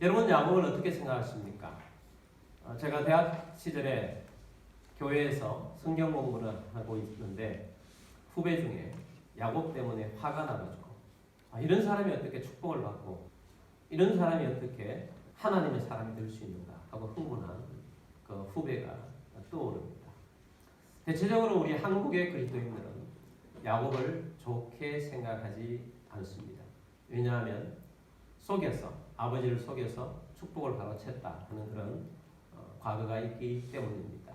여러분 야곱을 어떻게 생각하십니까? 제가 대학 시절에 교회에서 성경 공부를 하고 있는데 후배 중에 야곱 때문에 화가 나가지고 이런 사람이 어떻게 축복을 받고 이런 사람이 어떻게 하나님의 사람이 될 수 있는가 하고 흥분한 그 후배가 떠오릅니다. 대체적으로 우리 한국의 그리스도인들은 야곱을 좋게 생각하지 않습니다. 왜냐하면 아버지를 속여서 축복을 바로챘다 하는 그런 과거가 있기 때문입니다.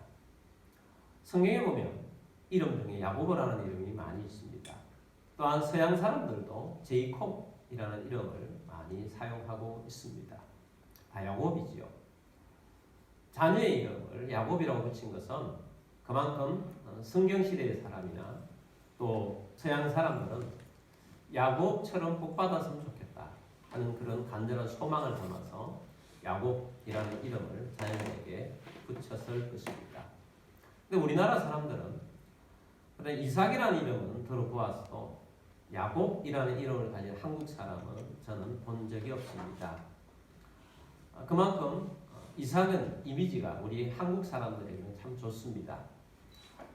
성경에 보면 이름 중에 야곱이라는 이름이 많이 있습니다. 또한 서양 사람들도 제이콥이라는 이름을 많이 사용하고 있습니다. 다 야곱이지요. 자녀의 이름을 야곱이라고 붙인 것은 그만큼 성경시대의 사람이나 또 서양 사람들은 야곱처럼 복받았으면 좋겠다 하는 그런 간절한 소망을 담아서 야곱이라는 이름을 자녀에게 붙였을 것입니다. 근데 우리나라 사람들은 이삭이라는 이름은 들어보았어도 야곱이라는 이름을 가진 한국 사람은 저는 본 적이 없습니다. 그만큼 이삭은 이미지가 우리 한국 사람들에게는 참 좋습니다.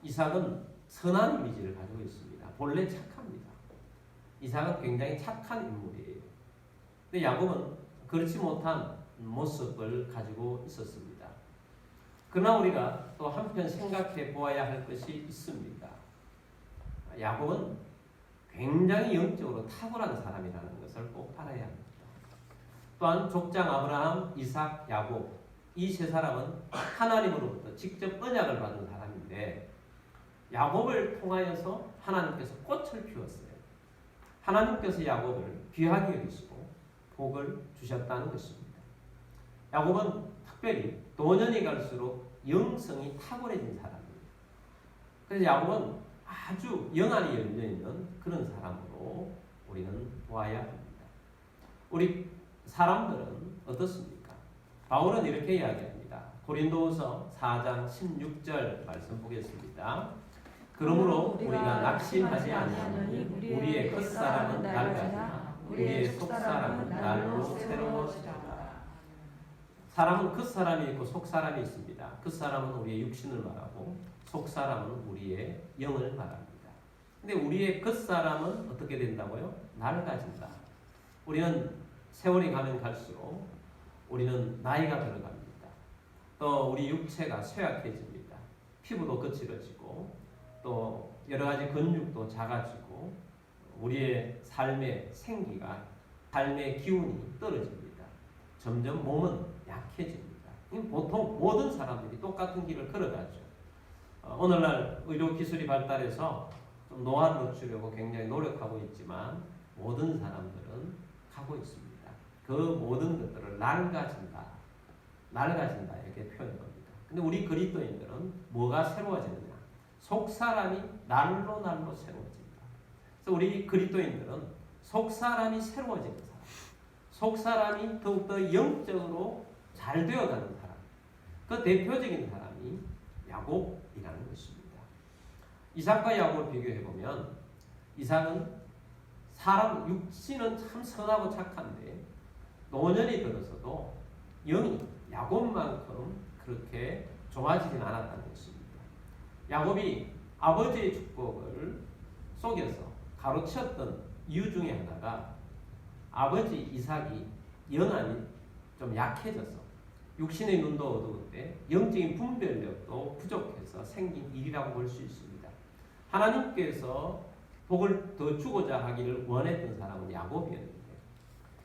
이삭은 선한 이미지를 가지고 있습니다. 본래 착합니다. 이삭은 굉장히 착한 인물이에요. 근데 야곱은 그렇지 못한 모습을 가지고 있었습니다. 그러나 우리가 또 한편 생각해 보아야 할 것이 있습니다. 야곱은 굉장히 영적으로 탁월한 사람이라는 것을 꼭 알아야 합니다. 또한 족장 아브라함, 이삭, 야곱 이 세 사람은 하나님으로부터 직접 언약을 받은 사람인데 야곱을 통하여서 하나님께서 꽃을 피웠어요. 하나님께서 야곱을 귀하게 여기시고 복을 주셨다는 것입니다. 야곱은 특별히 노년이 갈수록 영성이 탁월해진 사람입니다. 그래서 야곱은 아주 영안이 열려있는 그런 사람으로 우리는 보아야 합니다. 우리 사람들은 어떻습니까? 바울은 이렇게 이야기합니다. 고린도후서 4장 16절 말씀 보겠습니다. 그러므로 우리가 낙심하지 아니하노니 우리의 겉사람은 낡아지나 우리의 속사람은 날로 새로워지리라. 사람은 겉사람이 있고 속사람이 있습니다. 겉사람은 우리의 육신을 말하고 속사람은 우리의 영을 말합니다. 근데 우리의 겉사람은 어떻게 된다고요? 낡아진다. 우리는 세월이 가면 갈수록 우리는 나이가 들어갑니다. 또 우리 육체가 쇠약해집니다. 피부도 거칠어지고 또 여러 가지 근육도 작아지고 우리의 삶의 생기가 삶의 기운이 떨어집니다. 점점 몸은 약해집니다. 보통 모든 사람들이 똑같은 길을 걸어가죠. 오늘날 의료 기술이 발달해서 좀 노화를 늦추려고 굉장히 노력하고 있지만 모든 사람들은 가고 있습니다. 그 모든 것들을 낡아진다 이렇게 표현합니다. 근데 우리 그리스도인들은 뭐가 새로워지느냐? 속사람이 날로 새로워진다. 그래서 우리 그리스도인들은 속사람이 새로워지는 사람, 속사람이 더욱더 영적으로 잘 되어가는 사람, 그 대표적인 사람이 야곱이라는 것입니다. 이삭과 야곱을 비교해보면 이삭은 사람 육신은 참 선하고 착한데 노년이 들어서도 영이 야곱만큼 그렇게 좋아지진 않았다는 것입니다. 야곱이 아버지의 축복을 속여서 가로채었던 이유 중에 하나가 아버지 이삭이 영안이 좀 약해져서 육신의 눈도 어두운데 영적인 분별력도 부족해서 생긴 일이라고 볼 수 있습니다. 하나님께서 복을 더 주고자 하기를 원했던 사람은 야곱이었는데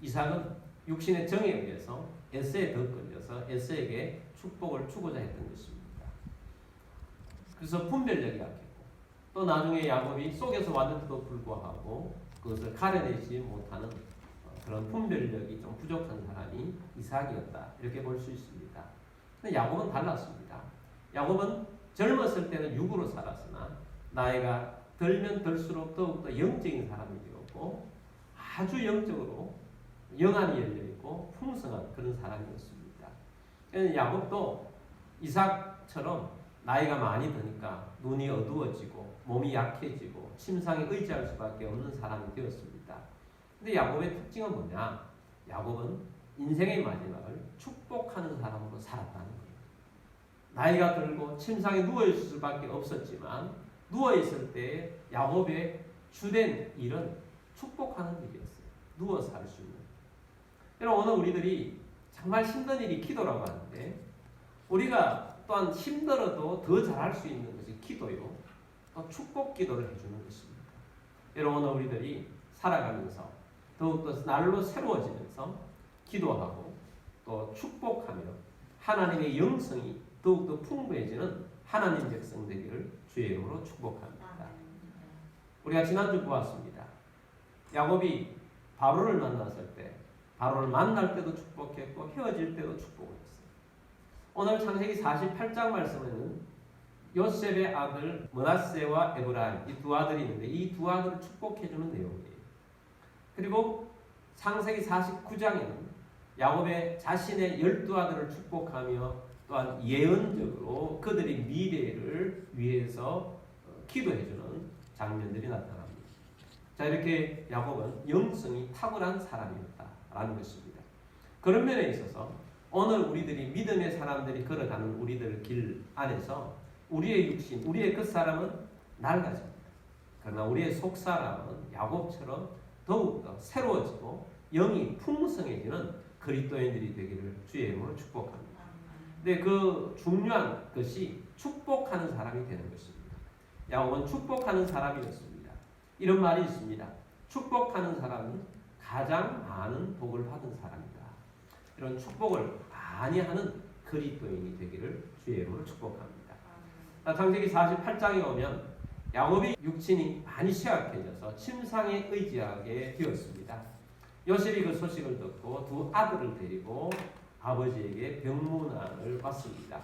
이삭은 육신의 정에 의해서 에서에 더 끌려서 에서에게 축복을 주고자 했던 것입니다. 그래서 분별력이 약했고 또 나중에 야곱이 속에서 왔는데도 불구하고 그것을 가려내지 못하는 그런 분별력이 좀 부족한 사람이 이삭이었다 이렇게 볼 수 있습니다. 근데 야곱은 달랐습니다. 야곱은 젊었을 때는 육으로 살았으나 나이가 들면 들수록 더욱더 영적인 사람이 되었고 아주 영적으로 영안이 열려있고 풍성한 그런 사람이었습니다. 야곱도 이삭처럼 나이가 많이 드니까 눈이 어두워지고 몸이 약해지고 침상에 의지할 수밖에 없는 사람이 되었습니다. 근데 야곱의 특징은 뭐냐? 야곱은 인생의 마지막을 축복하는 사람으로 살았다는 거예요. 나이가 들고 침상에 누워있을 수밖에 없었지만 누워있을 때 야곱의 주된 일은 축복하는 일이었어요. 누워서 할 수 있는. 여러분, 오늘 우리들이 정말 힘든 일이 기도라고 하는데 우리가 또한 힘들어도 더 잘할 수 있는 것이 기도요. 또 축복 기도를 해주는 것입니다. 여러분, 오늘 우리들이 살아가면서 더욱더 날로 새로워지면서 기도하고 또 축복하며 하나님의 영성이 더욱더 풍부해지는 하나님 백성 되기를 주의 이름으로 축복합니다. 우리가 지난주 보았습니다. 야곱이 바로를 만났을 때 바로를 만날 때도 축복했고 헤어질 때도 축복을 했어요. 오늘 창세기 48장 말씀에는 요셉의 아들 므낫세와 에브라임 이 두 아들이 있는데 이 두 아들을 축복해주는 내용이에요. 그리고 창세기 49장에는 야곱의 자신의 12아들을 축복하며 또한 예언적으로 그들의 미래를 위해서 기도해주는 장면들이 나타납니다. 자, 이렇게 야곱은 영성이 탁월한 사람이었다라는 것입니다. 그런 면에 있어서 오늘 우리들이 믿음의 사람들이 걸어가는 우리들 길 안에서 우리의 육신, 우리의 끝사람은 낡아집니다. 그러나 우리의 속사람은 야곱처럼 더욱더 새로워지고 영이 풍성해지는 그리스도인들이 되기를 주의 이름으로 축복합니다. 근데 그 중요한 것이 축복하는 사람이 되는 것입니다. 야곱은 축복하는 사람이었습니다. 이런 말이 있습니다. 축복하는 사람은 가장 많은 복을 받은 사람이다. 이런 축복을 많이 하는 그리스도인이 되기를 주의 이름으로 축복합니다. 창세기 48장에 오면 야곱의 육신이 많이 쇠약해져서 침상에 의지하게 되었습니다. 요셉이 그 소식을 듣고 두 아들을 데리고 아버지에게 병문안을 왔습니다.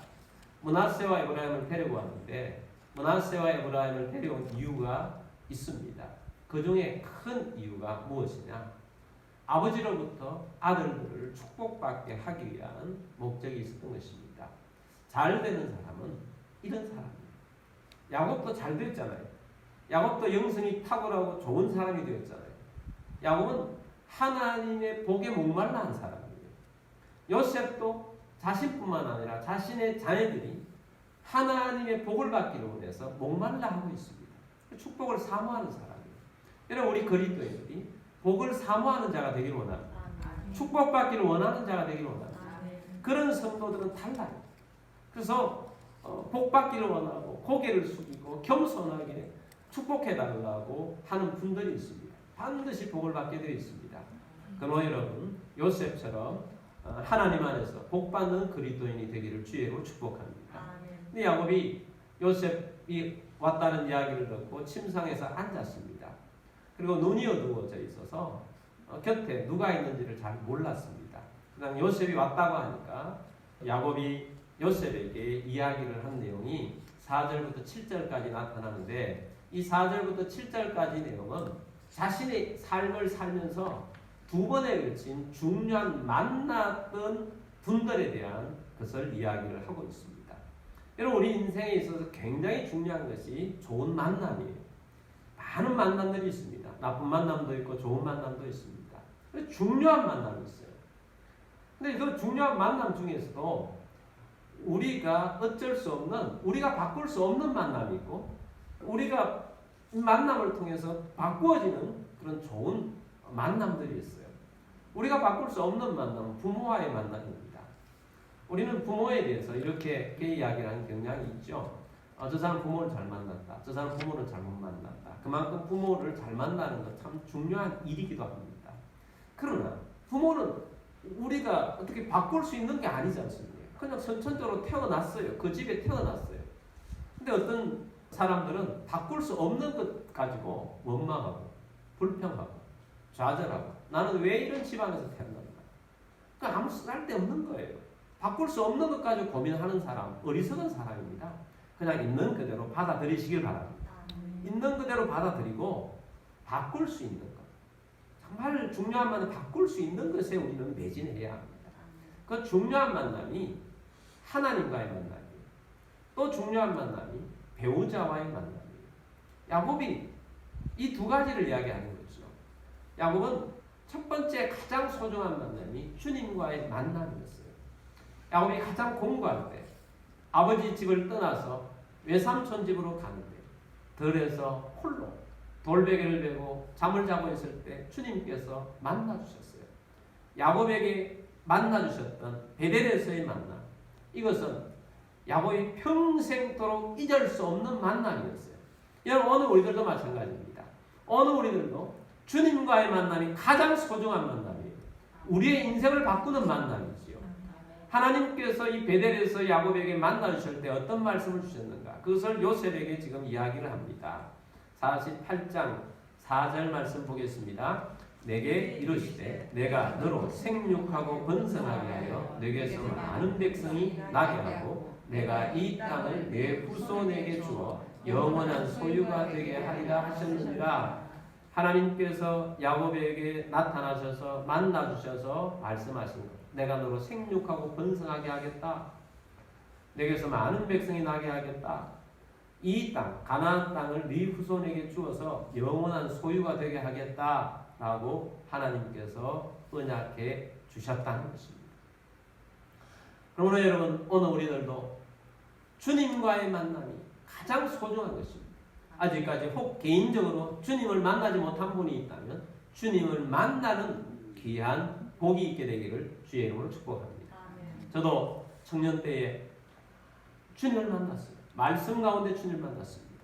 므낫세와 에브라임을 데리고 왔는데 므낫세와 에브라임을 데려온 이유가 있습니다. 그 중에 큰 이유가 무엇이냐? 아버지로부터 아들들을 축복받게 하기 위한 목적이 있었던 것입니다. 잘 되는 사람은 이런 사람이에요. 야곱도 잘 됐잖아요. 야곱도 영성이 탁월하고 좋은 사람이 되었잖아요. 야곱은 하나님의 복에 목말라 한 사람이에요. 요셉도 자신뿐만 아니라 자신의 자녀들이 하나님의 복을 받기를 원해서 목말라 하고 있습니다. 축복을 사모하는 사람이에요. 여러분, 우리 그리스도인들이 복을 사모하는 자가 되기를 원합니다. 축복받기를 원하는 자가 되기를 원합니다. 그런 성도들은 달라요. 그래서 복받기를 원하고 고개를 숙이고 겸손하게 축복해달라고 하는 분들이 있습니다. 반드시 복을 받게 되어 있습니다. 그러나 여러분, 요셉처럼 하나님 안에서 복받는 그리스도인이 되기를 주의 이름으로 축복합니다. 근데 야곱이 요셉이 왔다는 이야기를 듣고 침상에서 앉았습니다. 그리고 눈이 어두워져 있어서 곁에 누가 있는지를 잘 몰랐습니다. 그다음 요셉이 왔다고 하니까 야곱이 요셉에게 이야기를 한 내용이 4절부터 7절까지 나타나는데 이 4절부터 7절까지 내용은 자신의 삶을 살면서 두 번에 걸친 중요한 만났던 분들에 대한 것을 이야기를 하고 있습니다. 여러분, 우리 인생에 있어서 굉장히 중요한 것이 좋은 만남이에요. 많은 만남들이 있습니다. 나쁜 만남도 있고 좋은 만남도 있습니다. 중요한 만남이 있어요. 근데 그 중요한 만남 중에서도 우리가 어쩔 수 없는, 우리가 바꿀 수 없는 만남이 있고 우리가 만남을 통해서 바꾸어지는 그런 좋은 만남들이 있어요. 우리가 바꿀 수 없는 만남은 부모와의 만남입니다. 우리는 부모에 대해서 이렇게 이야기를 하는 경향이 있죠. 저 사람 부모를 잘 만났다. 저 사람 부모를 잘못 만났다. 그만큼 부모를 잘 만나는 건 참 중요한 일이기도 합니다. 그러나 부모는 우리가 어떻게 바꿀 수 있는 게 아니지 않습니까? 그냥 선천적으로 태어났어요. 그 집에 태어났어요. 근데 어떤 사람들은 바꿀 수 없는 것 가지고 원망하고 불평하고 좌절하고 나는 왜 이런 집안에서 태어났나? 그러니까 아무 쓸데없는 거예요. 바꿀 수 없는 것 가지고 고민하는 사람 어리석은 사람입니다. 그냥 있는 그대로 받아들이시길 바랍니다. 있는 그대로 받아들이고 바꿀 수 있는 것. 정말 중요한 만남, 바꿀 수 있는 것에 우리는 매진해야 합니다. 그 중요한 만남이 하나님과의 만남이에요. 또 중요한 만남이 배우자와의 만남이에요. 야곱이 이 두 가지를 이야기하는 거죠. 야곱은 첫 번째 가장 소중한 만남이 주님과의 만남이었어요. 야곱이 가장 공부할 때 아버지 집을 떠나서 외삼촌 집으로 가는데 들에서 홀로 돌베개를 베고 잠을 자고 있을 때 주님께서 만나주셨어요. 야곱에게 만나주셨던 베델에서의 만남, 이것은 야곱이 평생도록 잊을 수 없는 만남이었어요. 여러분, 오늘 우리들도 마찬가지입니다. 오늘 우리들도 주님과의 만남이 가장 소중한 만남이에요. 우리의 인생을 바꾸는 만남이지요. 하나님께서 이 베델에서 야곱에게 만나주실 때 어떤 말씀을 주셨는가? 그것을 요셉에게 지금 이야기를 합니다. 48장 4절 말씀 보겠습니다. 내게 이르시되 내가 너로 생육하고 번성하게 하여 내게서 많은 백성이 나게 하고 내가 이 땅을 내 후손에게 주어 영원한 소유가 되게 하리라 하셨느니라. 하나님께서 야곱에게 나타나셔서 만나주셔서 말씀하신 것, 내가 너로 생육하고 번성하게 하겠다. 내게서 많은 백성이 나게 하겠다. 이 땅, 가나안 땅을 네 후손에게 주어서 영원한 소유가 되게 하겠다라고 하나님께서 언약해 주셨다는 것입니다. 그러므로 여러분, 오늘 우리들도 주님과의 만남이 가장 소중한 것입니다. 아직까지 혹 개인적으로 주님을 만나지 못한 분이 있다면 주님을 만나는 귀한 복이 있게 되기를 주의 이름으로 축복합니다. 저도 청년 때에 주님을 만났어요. 말씀 가운데 주님을 만났습니다.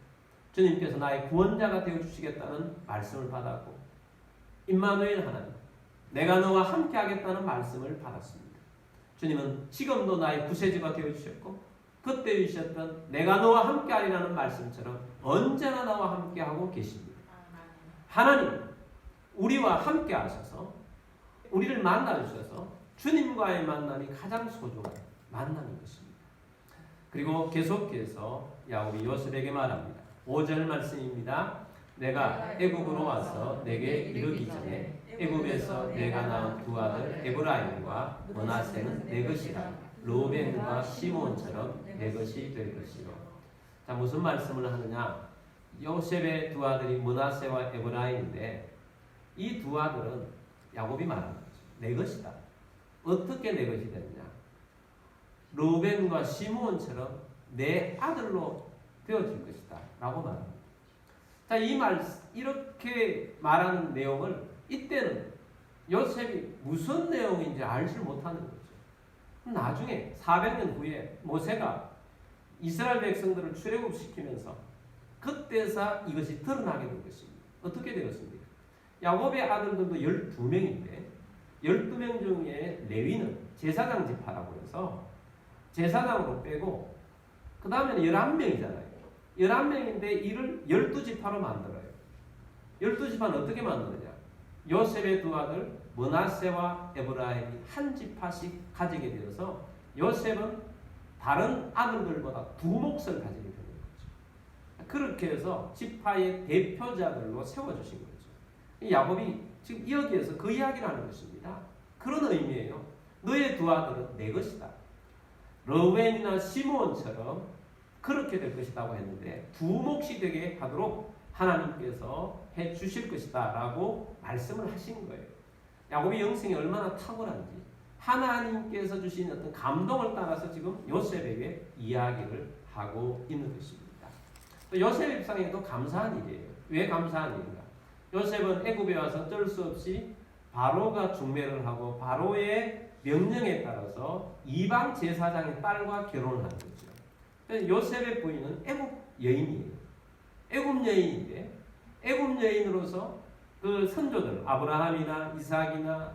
주님께서 나의 구원자가 되어주시겠다는 말씀을 받았고, 임마누엘 하나님, 내가 너와 함께 하겠다는 말씀을 받았습니다. 주님은 지금도 나의 구세주가 되어주셨고, 그때 주셨던 내가 너와 함께 하리라는 말씀처럼 언제나 나와 함께 하고 계십니다. 하나님, 우리와 함께 하셔서 우리를 만나주셔서 주님과의 만남이 가장 소중한 만남인 것입니다. 그리고 계속해서 야곱이 요셉에게 말합니다. 5절 말씀입니다. 내가 애굽으로 와서 내게 이르기 전에 애굽에서 내가 낳은 두 아들 에브라임과 므낫세는 내 것이라. 르우벤과 시몬처럼 내 것이 될 것이요. 자, 무슨 말씀을 하느냐? 요셉의 두 아들이 므낫세와 에브라임인데 이 두 아들은 야곱이 말하는 거죠. 내 것이다. 어떻게 내 것이 되느냐? 르우벤과 시몬처럼 내 아들로 되어질 것이다 라고 말합니다. 자, 이렇게 말하는 내용을 이때는 요셉이 무슨 내용인지 알지 못하는 거죠. 나중에 400년 후에 모세가 이스라엘 백성들을 출애굽시키면서 그때서 이것이 드러나게 된 것입니다. 어떻게 되었습니까? 야곱의 아들들도 12명인데 12명 중에 레위는 제사장 지파라고 해서 제사장으로 빼고 그 다음에는 11명이잖아요. 11명인데 이를 12지파로 만들어요. 12지파는 어떻게 만드느냐? 요셉의 두 아들 므낫세와 에브라임이 한 지파씩 가지게 되어서 요셉은 다른 아들들보다 두 몫을 가지게 되는 거죠. 그렇게 해서 지파의 대표자들로 세워주신 거죠. 야곱이 지금 여기에서 그 이야기를 하는 것입니다. 그런 의미예요. 너의 두 아들은 내 것이다. 르우벤이나 시몬처럼 그렇게 될 것이라고 했는데 두 몫이 되게 하도록 하나님께서 해 주실 것이다 라고 말씀을 하신 거예요. 야곱의 영성이 얼마나 탁월한지 하나님께서 주신 어떤 감동을 따라서 지금 요셉에게 이야기를 하고 있는 것입니다. 또 요셉 입장에도 감사한 일이에요. 왜 감사한 일인가? 요셉은 애굽에 와서 어쩔 수 없이 바로가 중매를 하고 바로의 명령에 따라서 이방 제사장의 딸과 결혼을 하는 거죠. 요셉의 부인은 애굽 여인이에요. 애굽 여인인데 애굽 여인으로서 그 선조들 아브라함이나 이삭이나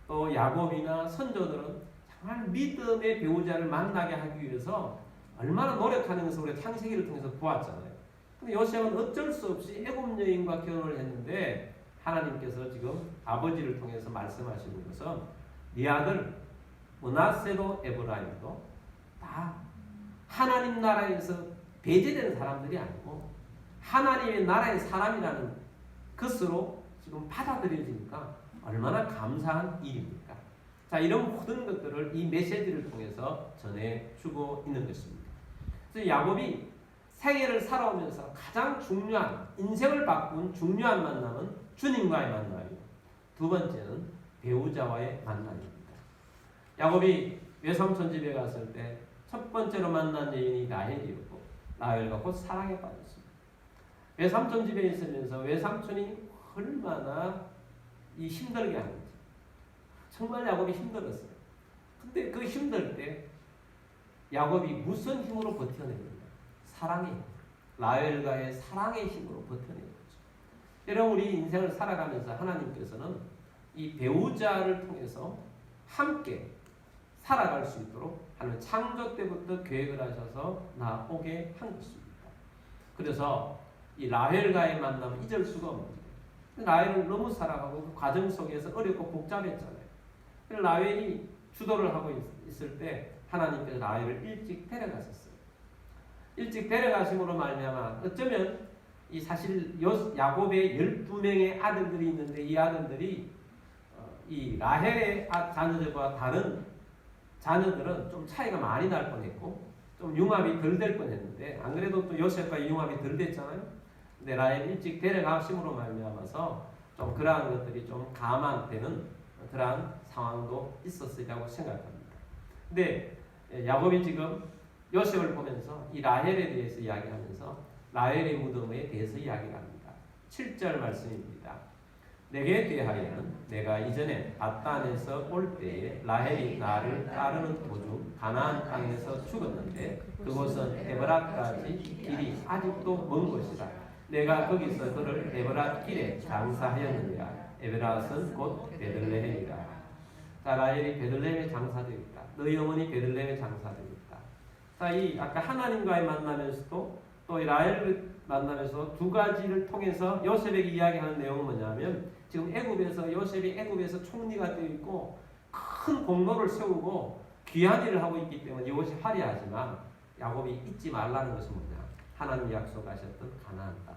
또 야곱이나 선조들은 정말 믿음의 배우자를 만나게 하기 위해서 얼마나 노력하는 것을 우리가 창세기를 통해서 보았잖아요. 근데 요셉은 어쩔 수 없이 애굽 여인과 결혼을 했는데 하나님께서 지금 아버지를 통해서 말씀하시는 것은 네 아들 므낫세도 에브라임도 다 하나님 나라에서 배제되는 사람들이 아니고 하나님의 나라의 사람이라는 것으로 지금 받아들여지니까 얼마나 감사한 일입니까? 자, 이런 모든 것들을 이 메시지를 통해서 전해주고 있는 것입니다. 그래서 야곱이 생애를 살아오면서 가장 중요한 인생을 바꾼 중요한 만남은 주님과의 만남이에요. 두 번째는 배우자와의 만남입니다. 야곱이 외삼촌 집에 갔을 때 첫 번째로 만난 여인이 라헬이었고 라헬과 곧 사랑에 빠졌습니다. 외삼촌 집에 있으면서 외삼촌이 얼마나 힘들게 하는지 정말 야곱이 힘들었어요. 근데 그 힘들 때 야곱이 무슨 힘으로 버텨내느냐? 사랑의 힘, 라헬과의 사랑의 힘으로 버텨내는 거죠. 여러분 우리 인생을 살아가면서 하나님께서는 이 배우자를 통해서 함께 살아갈 수 있도록 하는 창조 때부터 계획을 하셔서 나오게 한 것입니다. 그래서 이 라헬과의 만남을 잊을 수가 없는데 라헬을 너무 사랑하고 그 과정 속에서 어렵고 복잡했잖아요. 라헬이 주도를 하고 있을 때 하나님께서 라헬을 일찍 데려가셨어요. 일찍 데려가심으로 말미암아 어쩌면 이 사실 야곱의 12명의 아들들이 있는데 이 아들들이 이 라헬의 자녀들과 다른 자녀들은 좀 차이가 많이 날 뻔했고 좀 융합이 덜 될 뻔했는데 안 그래도 또 요셉과 융합이 덜 됐잖아요. 근데 라헬 일찍 데려가심으로 말미암아서 좀 그러한 것들이 좀 감안되는 그러한 상황도 있었으리라고 생각합니다. 근데 야곱이 지금 요셉을 보면서 이 라헬에 대해서 이야기하면서 라헬의 무덤에 대해서 이야기를 합니다. 7절 말씀입니다. 내게 대하여는 내가 이전에 앗단에서 올 때에 라헬이 나를 따르는 도중 가나안 땅에서 죽었는데 그곳은 에브라까지 길이 아직도 먼 곳이다. 내가 거기서 그를 에브라 길에 장사하였느니라. 에브라는 곧 베들레헴이라. 자, 라헬이 베들레헴에 장사되었다. 너희 어머니 베들레헴에 장사되었다. 자, 이 아까 하나님과의 만남에서도 또 이 라헬을 만나면서 두 가지를 통해서 요셉에게 이야기하는 내용은 뭐냐면 지금 애굽에서 요셉이 애굽에서 총리가 되어 있고 큰 공로를 세우고 귀한 일을 하고 있기 때문에 이것이 화려하지만 야곱이 잊지 말라는 것은 뭐냐? 하나님이 약속하셨던 가나안 땅.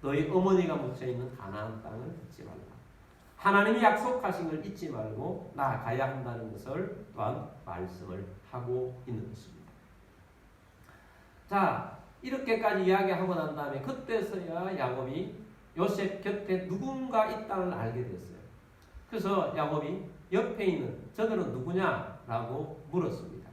너희 어머니가 묻혀 있는 가나안 땅을 잊지 말라. 하나님이 약속하신 걸 잊지 말고 나아가야 한다는 것을 또한 말씀을 하고 있는 것입니다. 자, 이렇게까지 이야기하고 난 다음에 그때서야 야곱이 요셉 곁에 누군가 있다는 알게 됐어요. 그래서 야곱이 옆에 있는 저들은 누구냐라고 물었습니다.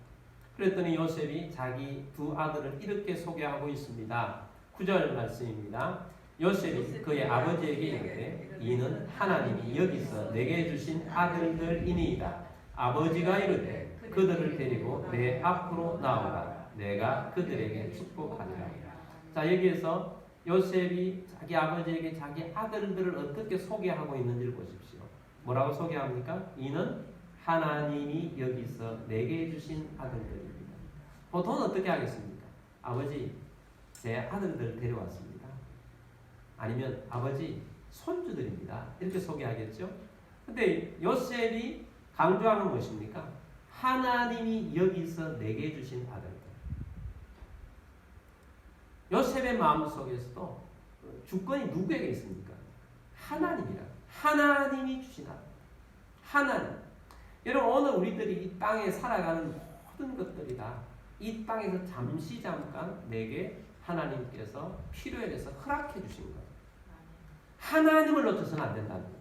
그랬더니 요셉이 자기 두 아들을 이렇게 소개하고 있습니다. 9절 말씀입니다. 요셉이 그의 아버지에게 이르되 이는 하나님이 여기서 내게 주신 아들들이니이다. 아버지가 이르되 그들을 데리고 내 앞으로 나오라. 내가 그들에게 축복하리라. 자, 여기에서 요셉이 자기 아버지에게 자기 아들들을 어떻게 소개하고 있는지를 보십시오. 뭐라고 소개합니까? 이는 하나님이 여기서 내게 주신 아들들입니다. 보통은 어떻게 하겠습니까? 아버지, 제 아들들 데려왔습니다. 아니면 아버지, 손주들입니다. 이렇게 소개하겠죠? 근데 요셉이 강조하는 것입니까? 하나님이 여기서 내게 주신 아들들. 요셉의 마음속에서도 주권이 누구에게 있습니까? 하나님이라. 하나님이 주신 아들. 하나님. 여러분 오늘 우리들이 이 땅에 살아가는 모든 것들이 다 이 땅에서 잠시 잠깐 내게 하나님께서 필요에 대해서 허락해 주신 거예요. 하나님을 놓쳐서는 안 된다는 거예요.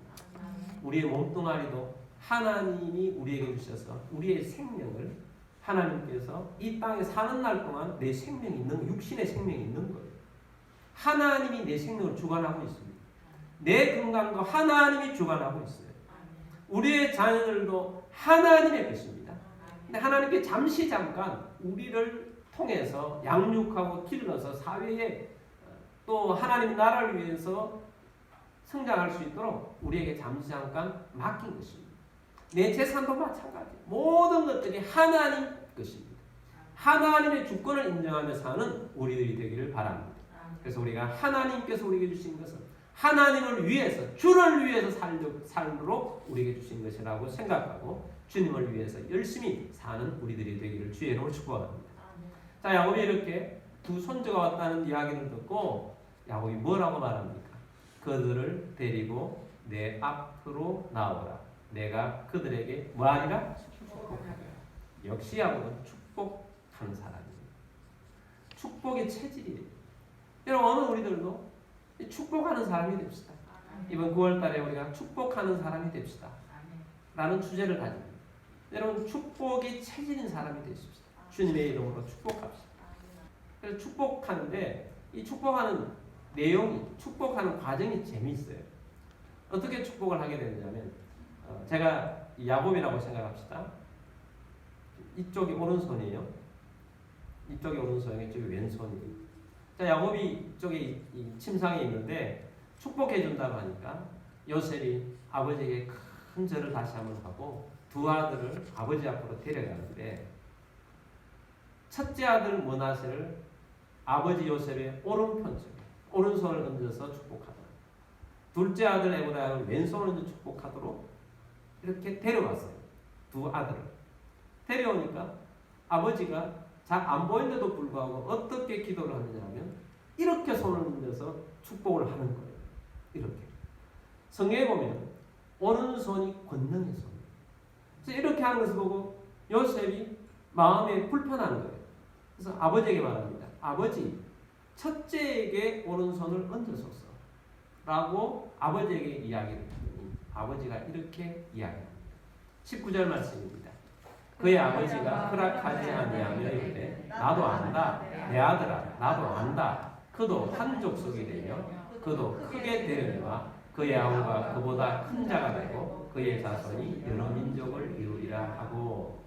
우리의 몸뚱아리도 하나님이 우리에게 주셔서 우리의 생명을 하나님께서 이 땅에 사는 날 동안 내 생명이 있는, 육신의 생명이 있는 거예요. 하나님이 내 생명을 주관하고 있습니다. 내 건강도 하나님이 주관하고 있어요. 우리의 자녀들도 하나님의 것입니다. 근데 하나님께 잠시 잠깐 우리를 통해서 양육하고 길러서 사회에 또 하나님의 나라를 위해서 성장할 수 있도록 우리에게 잠시 잠깐 맡긴 것입니다. 내 재산도 마찬가지. 모든 것들이 하나님 것입니다. 하나님의 주권을 인정하며 사는 우리들이 되기를 바랍니다. 그래서 우리가 하나님께서 우리에게 주신 것은 하나님을 위해서, 주를 위해서 살도록 우리에게 주신 것이라고 생각하고 주님을 위해서 열심히 사는 우리들이 되기를 주의 이름으로 축복합니다. 자, 야곱이 이렇게 두 손주가 왔다는 이야기를 듣고 야곱이 뭐라고 말합니까? 그들을 데리고 내 앞으로 나오라. 내가 그들에게 뭐하리라? 축복하리라. 역시 야곱은 축복하는 사람입니다. 축복의 체질이에요. 여러분 오늘 우리들도 축복하는 사람이 됩시다. 이번 9월 달에 우리가 축복하는 사람이 됩시다. 라는 주제를 가지고 여러분 축복이 체질인 사람이 되십시다. 주님의 이름으로 축복합시다. 그래서 축복하는데 이 축복하는 내용이 축복하는 과정이 재미있어요. 어떻게 축복을 하게 되느냐면 제가 야곱이라고 생각합시다. 이쪽이 오른손이에요. 이쪽이 오른손이고 이쪽이 왼손이에요. 자, 야곱이 이쪽에 이 침상에 있는데 축복해 준다고 하니까 요셉이 아버지에게 큰 절을 다시 한번 하고 두 아들을 아버지 앞으로 데려가는데 첫째 아들 므낫세를 아버지 요셉의 오른편쪽에 오른손을 얹어서 축복하다. 둘째 아들 에브라임을 왼손을 얹어 축복하도록 이렇게 데려왔어요. 두 아들을. 데려오니까 아버지가 잘 안 보이는데도 불구하고 어떻게 기도를 하느냐면 이렇게 손을 얹어서 축복을 하는 거예요. 이렇게. 성경에 보면 오른손이 권능의 손. 그래서 이렇게 하는 것을 보고 요셉이 마음에 불편한 거예요. 그래서 아버지에게 말합니다. 아버지, 첫째에게 오른손을 얹어소서. 라고 아버지에게 이야기를 했더니 아버지가 이렇게 이야기합니다. 19절 말씀입니다. 그의 아버지가 허락하지 아니하며 이르되 나도 안다. 내 아들아 나도 안다. 그도 한 족속이 되며 그도 크게 되려니와 그의 아우가 그보다 큰 자가 되고 그의 자손이 여러 민족을 이루리라 하고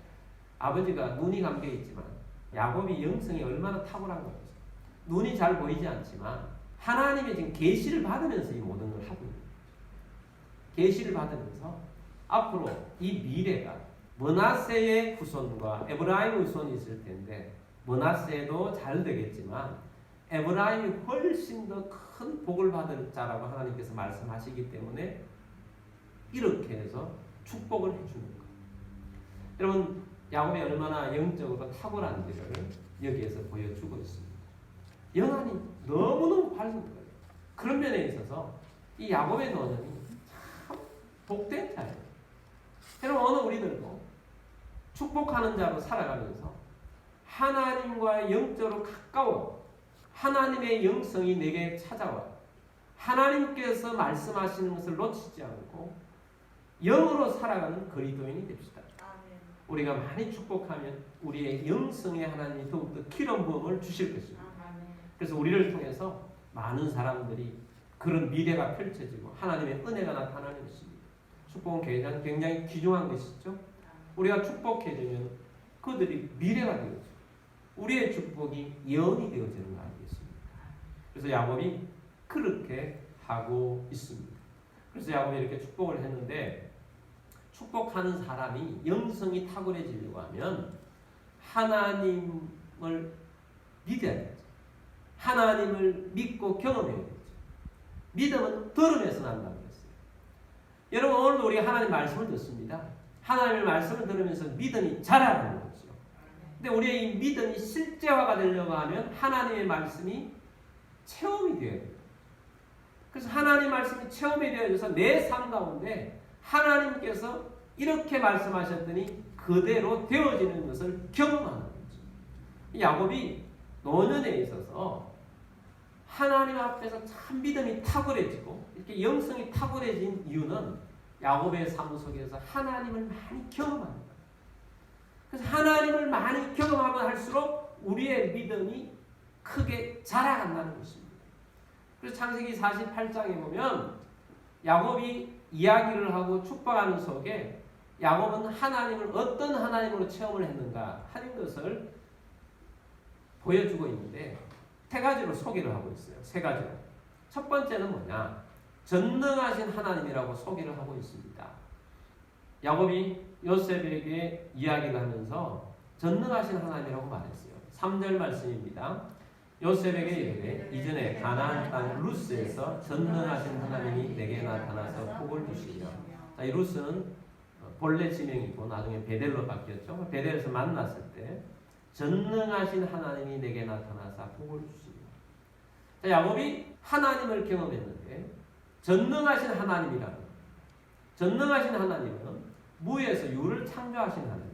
아버지가 눈이 감겨 있지만 야곱이 영성이 얼마나 탁월한 거죠. 눈이 잘 보이지 않지만 하나님의 지금 계시를 받으면서 이 모든 걸 하고 있는 거예요. 계시를 받으면서 앞으로 이 미래가 므낫세의 후손과 에브라임 후손이 있을 텐데 므낫세도 잘 되겠지만 에브라임이 훨씬 더 큰 복을 받을 자라고 하나님께서 말씀하시기 때문에 이렇게 해서 축복을 해주는 거예요. 여러분 야곱이 얼마나 영적으로 탁월한지를 여기에서 보여주고 있습니다. 영안이 너무너무 밝은 거예요. 그런 면에 있어서 이 야곱의 노년이 참 복된 자예요. 여러분 오늘 우리들도 축복하는 자로 살아가면서 하나님과 영적으로 가까워 하나님의 영성이 내게 찾아와 하나님께서 말씀하시는 것을 놓치지 않고 영으로 살아가는 그리스도인이 됩시다. 우리가 많이 축복하면 우리의 영성에 하나님이 더욱더 기름 부음을 주실 것입니다. 그래서 우리를 통해서 많은 사람들이 그런 미래가 펼쳐지고 하나님의 은혜가 나타나는 것입니다. 축복은 굉장히 귀중한 것이죠. 우리가 축복해주면 그들이 미래가 되어지고 우리의 축복이 예언이 되어지는 거 아니겠습니까? 그래서 야곱이 그렇게 하고 있습니다. 그래서 야곱이 이렇게 축복을 했는데 축복하는 사람이 영성이 탁월해지려고 하면 하나님을 믿어야 되죠. 하나님을 믿고 경험해야 되죠. 믿음은 들음에서 난다고 했어요. 여러분 오늘도 우리가 하나님 말씀을 듣습니다. 하나님의 말씀을 들으면서 믿음이 자라는 거죠. 근데 우리의 이 믿음이 실제화가 되려고 하면 하나님의 말씀이 체험이 되어야 돼요. 그래서 하나님 말씀이 체험이 되어져서 내 삶 가운데 하나님께서 이렇게 말씀하셨더니 그대로 되어지는 것을 경험하는 거죠. 야곱이 노년에 있어서 하나님 앞에서 참 믿음이 탁월해지고 이렇게 영성이 탁월해진 이유는 야곱의 삶 속에서 하나님을 많이 경험합니다. 그래서 하나님을 많이 경험하면 할수록 우리의 믿음이 크게 자라간다는 것입니다. 그래서 창세기 48장에 보면 야곱이 이야기를 하고 축복하는 속에 야곱은 하나님을 어떤 하나님으로 체험을 했는가 하는 것을 보여주고 있는데 세 가지로 소개를 하고 있어요. 세 가지로. 첫 번째는 뭐냐? 전능하신 하나님이라고 소개를 하고 있습니다. 야곱이 요셉에게 이야기를 하면서 전능하신 하나님이라고 말했어요. 3절 말씀입니다. 요셉에게 이르되 이전에 가나안 땅 루스에서 전능하신 하나님이 내게 나타나서 복을 주시며 자, 이 루스는 본래 지명이고 나중에 베델로 바뀌었죠. 베델에서 만났을 때 전능하신 하나님이 내게 나타나서 복을 주시며 자, 야곱이 하나님을 경험했는데 전능하신 하나님이라는 전능하신 하나님은 무에서 유를 창조하신 하나님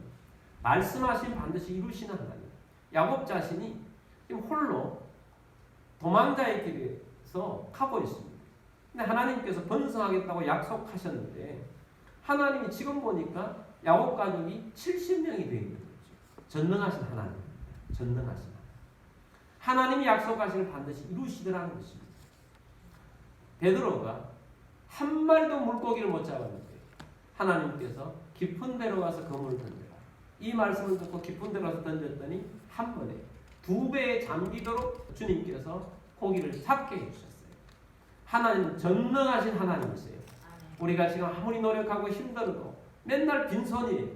말씀하신 반드시 이루시는 하나님 야곱 자신이 지금 홀로 도망자의 길에서 가고 있습니다. 근데 하나님께서 번성하겠다고 약속하셨는데 하나님이 지금 보니까 야곱 가족이 70명이 되어 있는 거죠. 전능하신 하나님. 전능하신 하나님이 약속하신 반드시 이루시더라는 것입니다. 베드로가 한 마리도 물고기를 못 잡았는데 하나님께서 깊은 데로 가서 그물을 던져라. 이 말씀을 듣고 깊은 데로 가서 던졌더니 한 번에 2배에 잠기도록 주님께서 고기를 잡게 해주셨어요. 하나님은 전능하신 하나님이세요. 우리가 지금 아무리 노력하고 힘들어도 맨날 빈손이에요.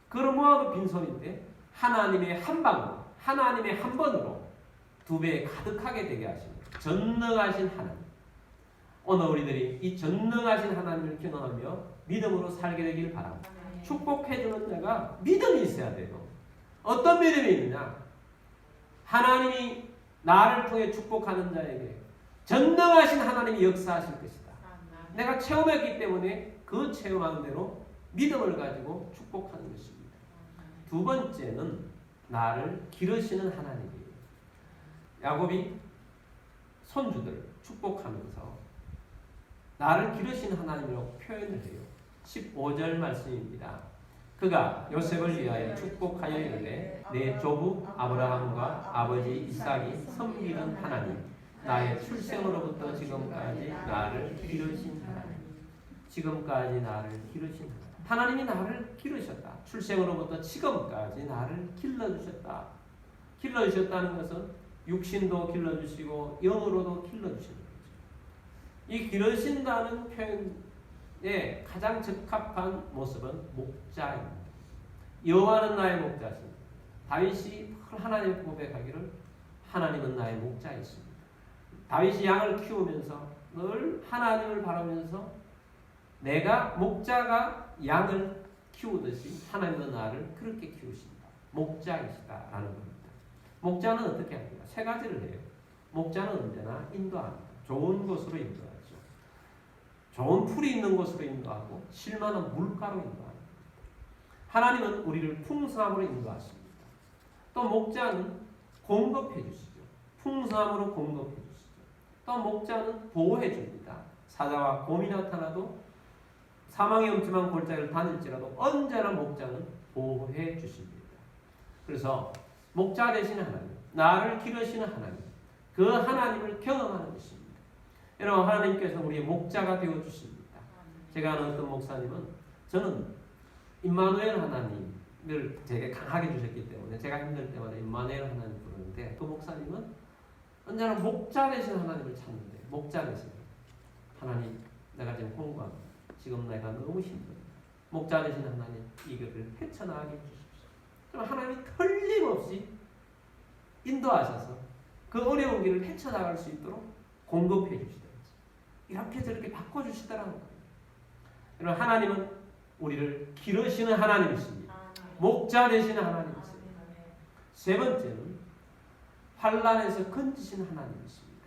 그걸 모아도 빈손인데 하나님의 한 방으로, 하나님의 한 번으로 2배에 가득하게 되게 하십니다. 전능하신 하나님. 오늘 우리들이 이 전능하신 하나님을 경험하며 믿음으로 살게 되길 바랍니다. 축복해주는 자가 믿음이 있어야 돼요. 어떤 믿음이 있느냐? 하나님이 나를 통해 축복하는 자에게 전능하신 하나님이 역사하실 것이다. 내가 체험했기 때문에 그 체험한 대로 믿음을 가지고 축복하는 것입니다. 두 번째는 나를 기르시는 하나님이에요. 야곱이 손주들 축복하면서 나를 기르시는 하나님이라고 표현을 해요. 15절 말씀입니다. 그가 요셉을 위하여 축복하여 이르되 내 조부 아브라함과 아버지 이삭이 섬기는 하나님, 나의 출생으로부터 지금까지 나를 기르신 하나님, 지금까지 나를 기르신 하나님. 하나님이 나를 기르셨다. 출생으로부터 지금까지 나를 길러주셨다. 길러주셨다는 것은 육신도 길러주시고 영으로도 길러주시는 거죠. 이 기르신다는 표현에 가장 적합한 모습은 목자입니다. 여호와는 나의 목자십니다. 다윗이 하나님을 고백하기를 하나님은 나의 목자이십니다. 다윗이 양을 키우면서 늘 하나님을 바라면서 내가 목자가 양을 키우듯이 하나님은 나를 그렇게 키우신다. 목자이시다라는 겁니다. 목자는 어떻게 합니까? 세 가지를 해요. 목자는 언제나 인도합니다. 좋은 곳으로 인도하죠. 좋은 풀이 있는 곳으로 인도하고 실만한 물가로 인도합니다. 하나님은 우리를 풍성함으로 인도하십니다. 또 목자는 공급해 주시죠. 풍성함으로 공급해 주시죠. 또 목자는 보호해 줍니다. 사자와 곰이 나타나도 사망의 음침한 골짜기를 다닐지라도 언제나 목자는 보호해 주십니다. 그래서 목자 되시는 하나님, 나를 기르시는 하나님, 그 하나님을 경험하는 것입니다. 여러분, 하나님께서 우리의 목자가 되어 주십니다. 제가 아는 어떤 목사님은 저는 임마누엘 하나님을 제게 강하게 주셨기 때문에 제가 힘들 때마다 임마누엘 하나님 부르는데 그 목사님은 언제나 목자 되신 하나님을 찾는데 목자 되신 하나님, 내가 지금 공부합니다. 지금 내가 너무 힘듭니다. 목자 되신 하나님, 이것을 헤쳐나가게 해주십시오. 그럼 하나님이 틀림없이 인도하셔서 그 어려운 길을 헤쳐나갈 수 있도록 공급해 주시더라고요. 이렇게 저렇게 바꿔주시더라는 거예요. 여러분, 하나님은 우리를 기르시는 하나님이십니다. 목자 되시는 하나님이십니다. 세 번째는 환난에서 건지시는 하나님이십니다.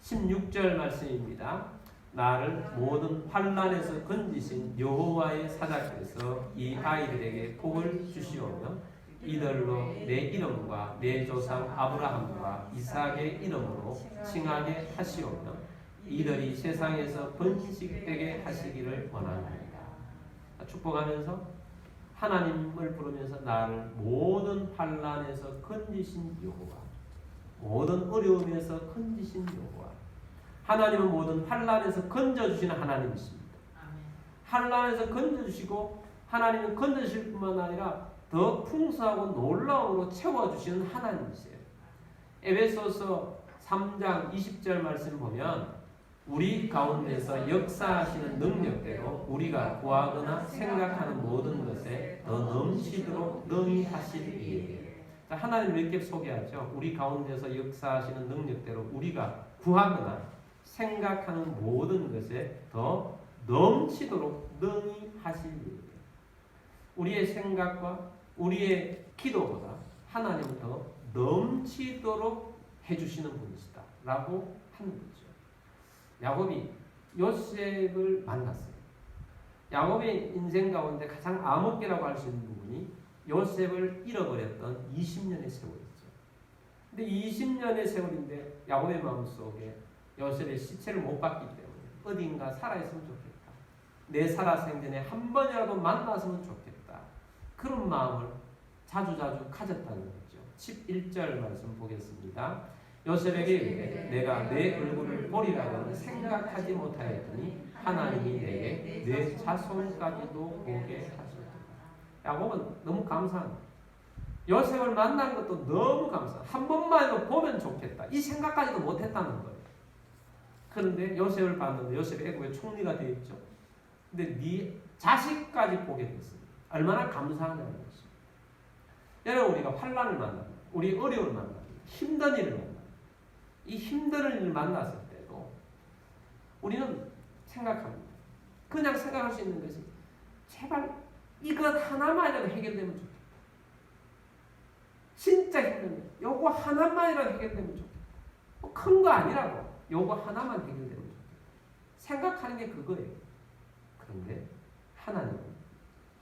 16절 말씀입니다. 나를 모든 환난에서 건지신 여호와의 사자께서 이 아이들에게 복을 주시오며 이들로 내 이름과 내 조상 아브라함과 이삭의 이름으로 칭하게 하시오며 이들이 세상에서 번식되게 하시기를 원합니다. 축복하면서 하나님을 부르면서 나를 모든 환난에서 건지신 여호와, 모든 어려움에서 건지신 여호와. 하나님은 모든 환난에서 건져주시는 하나님이십니다. 환난에서 건져주시고 하나님은 건져주실 뿐만 아니라 더 풍성하고 놀라움으로 채워주시는 하나님이세요. 에베소서 3장 20절 말씀 보면 우리 가운데서 역사하시는 능력대로 우리가 구하거나 생각하는 모든 것에 더 넘치도록 능히 하시리에. 하나님을 이렇게 소개하죠. 우리 가운데서 역사하시는 능력대로 우리가 구하거나 생각하는 모든 것에 더 넘치도록 능히 하시리에. 우리의 생각과 우리의 기도보다 하나님은 더 넘치도록 해주시는 분이시다 라고 하는 거죠. 야곱이 요셉을 만났어요. 야곱의 인생 가운데 가장 암흑기라고 할 수 있는 부분이 요셉을 잃어버렸던 20년의 세월이죠. 근데 20년의 세월인데 야곱의 마음속에 요셉의 시체를 못 봤기 때문에 어딘가 살아있으면 좋겠다. 내 살아생전에 한 번이라도 만났으면 좋겠다. 그런 마음을 자주자주 가졌다는 거죠. 11절 말씀 보겠습니다. 요셉에게 이르되 내가 내 얼굴을 보리라고는 생각하지 못하였더니 하나님이 내게 내 자손까지도 보게 하셨다. 야곱은 너무 감사합니다. 요셉을 만난 것도 너무 감사. 한 번만이라도 보면 좋겠다. 이 생각까지도 못했다는 거예요. 그런데 요셉을 봤는데 요셉이 애국의 총리가 되어 있죠. 근데 네 자식까지 보게 됐습니다. 얼마나 감사하냐는 것입니다. 여러분 우리가 환난을 만납니다. 우리 어려움을 만납니다. 힘든 일을 만납니다. 이 힘든 일을 만났을 때도 우리는 생각합니다. 그냥 생각할 수 있는 것이 제발 이것 하나만이라도 해결되면 좋겠다. 진짜 힘들면 요거 하나만이라도 해결되면 좋겠다. 뭐 큰 거 아니라고 요거 하나만 해결되면 좋겠다. 생각하는 게 그거예요. 그런데 하나님은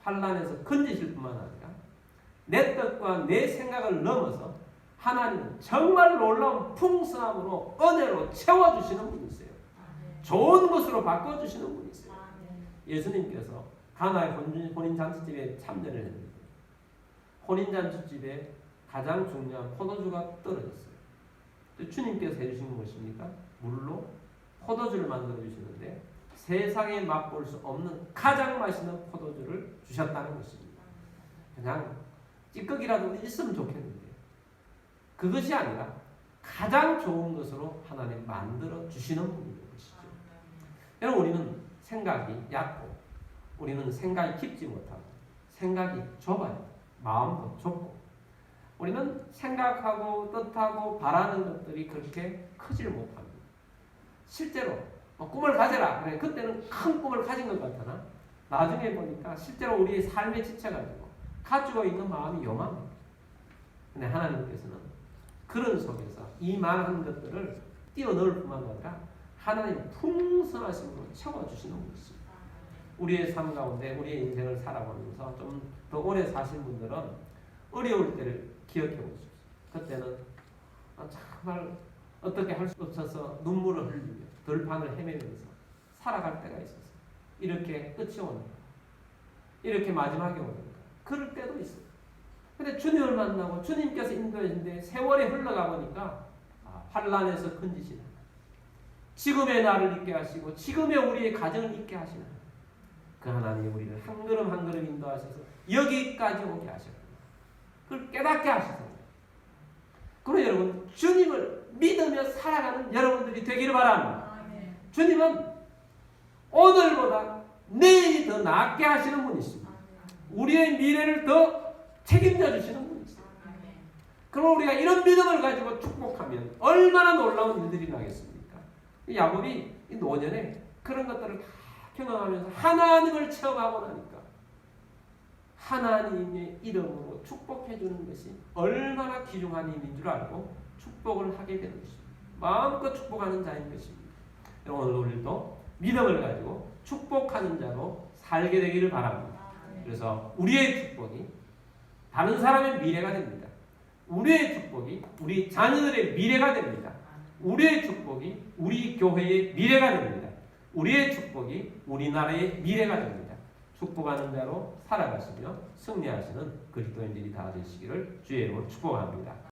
환난에서 건지실 뿐만 아니라 내 뜻과 내 생각을 넘어서 하나님은 정말 놀라운 풍성함으로 은혜로 채워주시는 분이세요. 좋은 것으로 바꿔주시는 분이세요. 예수님께서 가나의 혼인잔치집에 참여를 했는데 혼인잔치집에 가장 중요한 포도주가 떨어졌어요. 주님께서 해주신 것입니까? 물로 포도주를 만들어 주시는데 세상에 맛볼 수 없는 가장 맛있는 포도주를 주셨다는 것입니다. 그냥 찌꺼기라도 있으면 좋겠는데 그것이 아니라 가장 좋은 것으로 하나님 만들어 주시는 분인 것이죠. 여러분 우리는 생각이 얕고 우리는 생각이 깊지 못하고 생각이 좁아요. 마음도 좁고 우리는 생각하고 뜻하고 바라는 것들이 그렇게 크지를 못합니다. 실제로 꿈을 가져라. 그래, 그때는 큰 꿈을 가진 것 같으나 나중에 보니까 실제로 우리의 삶에 지쳐가지고 가지고 있는 마음이 요만합니다. 근데 하나님께서는 그런 속에서 이 많은 것들을 띄어넣을 뿐만 아니라 하나님 풍성하심으로 채워주시는 것입니다. 우리의 삶 가운데 우리의 인생을 살아보면서 좀 더 오래 사신 분들은 어려울 때를 기억해 보십시오. 그때는 정말 어떻게 할 수 없어서 눈물을 흘리며 들판을 헤매면서 살아갈 때가 있었어요. 이렇게 끝이 오는 거, 이렇게 마지막에 오는 거, 그럴 때도 있어요. 근데 주님을 만나고 주님께서 인도해주는데 세월이 흘러가 보니까 환난에서 건지시는 지금의 나를 있게 하시고 지금의 우리의 가정을 있게 하시는 그 하나님이 우리를 한 걸음 한 걸음 인도하셔서 여기까지 오게 하셨습니다. 그걸 깨닫게 하셨습니다. 그럼 여러분 주님을 믿으며 살아가는 여러분들이 되기를 바랍니다. 주님은 오늘보다 내일이 더 낫게 하시는 분이십니다. 우리의 미래를 더 책임져 주시는 분이십니다. 그럼 우리가 이런 믿음을 가지고 축복하면 얼마나 놀라운 일들이 나겠습니까? 야곱이 이 노년에 그런 것들을 다 경험하면서 하나님을 체험하고 나니까 하나님의 이름으로 축복해 주는 것이 얼마나 귀중한 일인 줄 알고 축복을 하게 되는 것입니다. 마음껏 축복하는 자인 것입니다. 오늘 우리도 믿음을 가지고 축복하는 자로 살게 되기를 바랍니다. 그래서 우리의 축복이 다른 사람의 미래가 됩니다. 우리의 축복이 우리 자녀들의 미래가 됩니다. 우리의 축복이 우리 교회의 미래가 됩니다. 우리의 축복이 우리나라의 미래가 됩니다. 축복하는 자로 살아가시며 승리하시는 그리스도인들이 다 되시기를 주의 이름으로 축복합니다.